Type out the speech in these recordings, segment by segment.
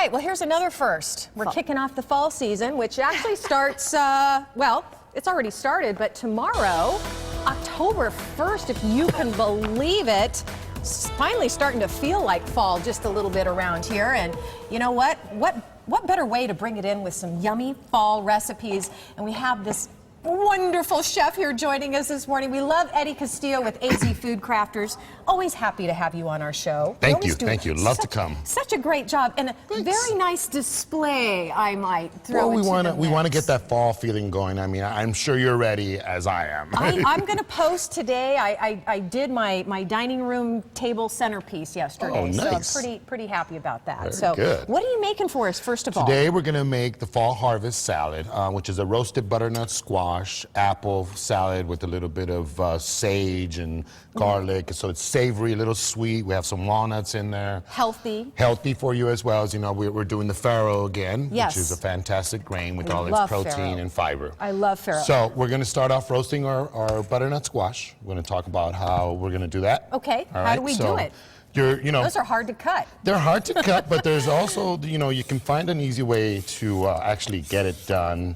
right, well, here's another first. We're kicking off the fall season, which actually starts, well, it's already started, but tomorrow, October 1st, if you can believe it, it's finally starting to feel like fall just a little bit around here. And you know what? What better way to bring it in with some yummy fall recipes? And we have this wonderful chef here joining us this morning. We love Eddie Castillo with AZ Food Crafters. Always happy to have you on our show. Thank you. Love to come. Such a great job and a very nice display, I might throw. Well, we want to get that fall feeling going. I mean, I'm sure you're ready, as I am. I'm going to post today. I did my dining room table centerpiece yesterday, oh, nice. So I'm pretty happy about that. Very so, good. What are you making for us first of all? Today we're going to make the fall harvest salad, which is a roasted butternut squash apple salad with a little bit of sage and garlic, so it's savory, a little sweet. We have some walnuts in there. Healthy for you as well. As you know, we're doing the farro again, yes, which is a fantastic grain with all its protein and fiber. I love farro. So we're going to start off roasting our butternut squash. We're going to talk about how we're going to do that. Okay. All right? How do we do it? Those are hard to cut. They're hard to cut, but there's also, you can find an easy way to actually get it done.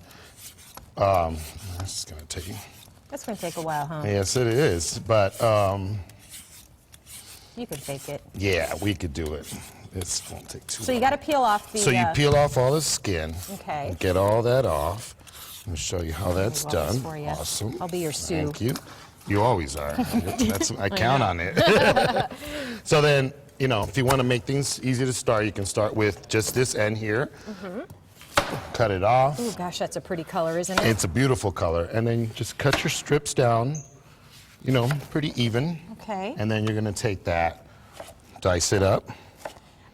That's going to take. That's going to take a while, huh? Yes, it is, but you can fake it. Yeah, we could do it. This won't take too long. So you got to peel off the. So you peel off all the skin. Okay. And get all that off. Let me show you how that's done. For you. Awesome. I'll be your Sue. Thank you. You always are. I count on it. So then, if you want to make things easy to start, you can start with just this end here. Cut it off. Oh gosh, that's a pretty color, isn't it? It's a beautiful color. And then just cut your strips down, pretty even. Okay. And then you're going to take that, dice it up.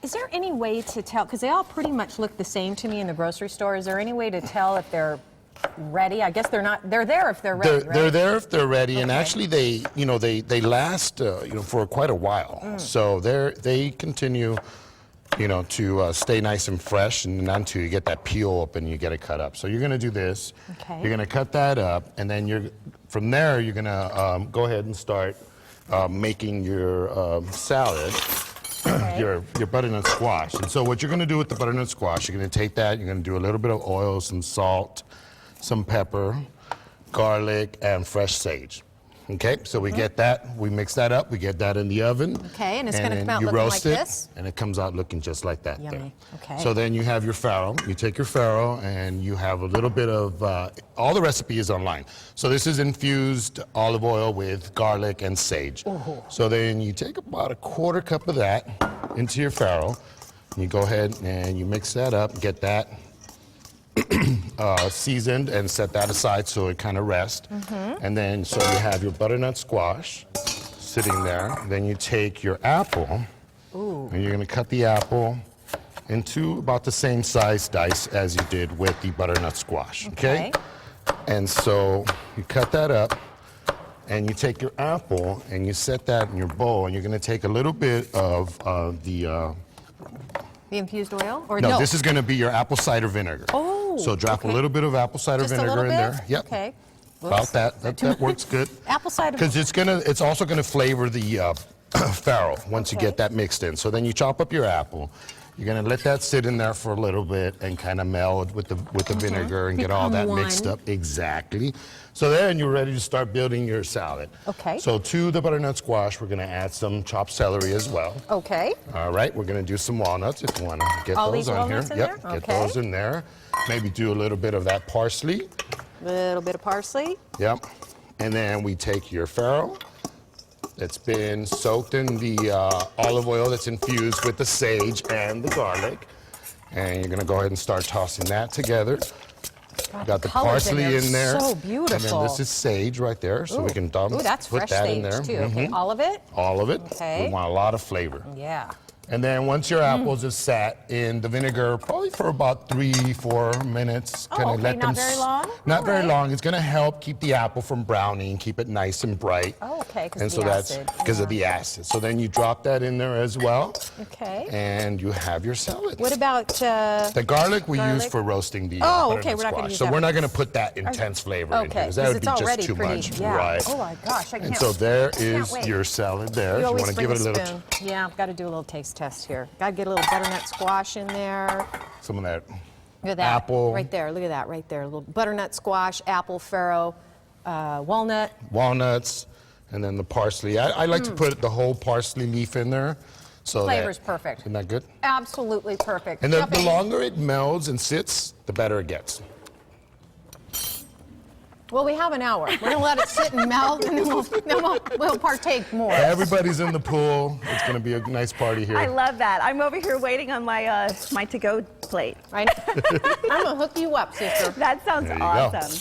Is there any way to tell, because they all pretty much look the same to me in the grocery store, is there any way to tell if they're ready? I guess they're not. They're there if they're ready, right? They're there if they're ready, and actually they last for quite a while. So they continue to stay nice and fresh, and until you get that peel up and you get it cut up. So you're going to do this. Okay. You're going to cut that up, and then from there you're going to go ahead and start making your salad. Okay. your butternut squash. And so what you're going to do with the butternut squash, you're going to take that, you're going to do a little bit of oil, some salt, some pepper, garlic, and fresh sage. Okay, so we get that, we mix that up, we get that in the oven. Okay, and it's going to come out looking like this. And it comes out looking just like that. Yummy. There. Okay. So then you have your farro. You take your farro and you have a little bit of, all the recipe is online. So this is infused olive oil with garlic and sage. Ooh. So then you take about a quarter cup of that into your farro. You go ahead and you mix that up, get that seasoned, and set that aside so it kind of rests. And then so you have your butternut squash sitting there. Then you take your apple. Ooh. And you're going to cut the apple into about the same size dice as you did with the butternut squash. Okay? And so you cut that up, and you take your apple and you set that in your bowl, and you're going to take a little bit of the infused oil? Or no, this is going to be your apple cider vinegar. Oh. So drop a little bit of apple cider vinegar in there. Yep. Okay. About that. That works good. Apple cider. Because it's also going to flavor the farro once you get that mixed in. So then you chop up your apple. You're going to let that sit in there for a little bit and kind of meld with the vinegar and get all that mixed up. Exactly. So then you're ready to start building your salad. Okay. So to the butternut squash, we're going to add some chopped celery as well. Okay. All right. We're going to do some walnuts if you want to get all those these on here. In Yep. there? Get those in there. Maybe do a little bit of that parsley. A little bit of parsley. Yep. And then we take your farro that's been soaked in the olive oil that's infused with the sage and the garlic. And you're going to go ahead and start tossing that together. Got the parsley in there. So beautiful. And then this is sage right there, so we can put that in there. Too. Okay. All of it? All of it. Okay. We want a lot of flavor. Yeah. And then once your apples is sat in the vinegar, probably for about 3-4 minutes, kind of let them. Not very long. Not very long. It's going to help keep the apple from browning, keep it nice and bright. Oh, okay. And so that's because of the acid. So then you drop that in there as well. Okay. And you have your salad. What about the garlic? We use for roasting the okay. We're not going to use that. So we're not going to put that intense flavor in here because that would be just too much. Yeah. Right. Oh my gosh, I can't. And so there is your salad there. You if always you want to give it a little. Yeah, I've got to do a little taste. taste test here. Got to get a little butternut squash in there. Some of that Look at that. apple. Right there. Look at that right there. A little butternut squash, apple, farro, walnut. Walnuts, and then the parsley. I like to put the whole parsley leaf in there. So Flavor's perfect. Isn't that good? Absolutely perfect. And the longer it melds and sits, the better it gets. Well, we have an hour. We're going to let it sit and melt, and then we'll partake more. Everybody's in the pool. It's going to be a nice party here. I love that. I'm over here waiting on my my to-go plate. I'm going to hook you up, sister. That sounds There you go. awesome.